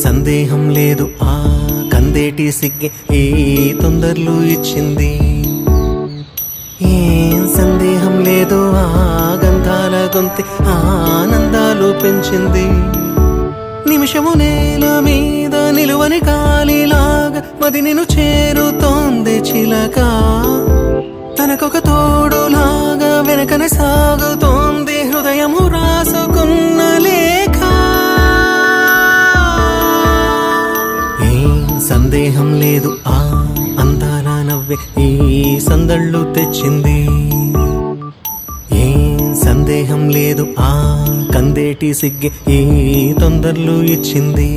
సందేహం లేదు ఆ కందేటి సిగ్గే ఈ తొందరలు ఇచ్చింది. ఏం సందేహం లేదు ఆ గంధాల గొంతి ఆనందాలు పెంచింది. నిమిషము నేల మీద నిలువని గాలిలాగా మది నిన్ను చేరుతోంది చిలక. తనకొక తోడులాగా వెనకనే సాగుతోంది హృదయము రాసుకున్న లేఖ. ఏం సందేహం లేదు ఆ అందాల నవ్వే ఈ సందళ్ళు తెచ్చింది. ఏం సందేహం లేదు ఆ కందేటి సిగ్గే ఈ తొందరలు ఇచ్చింది.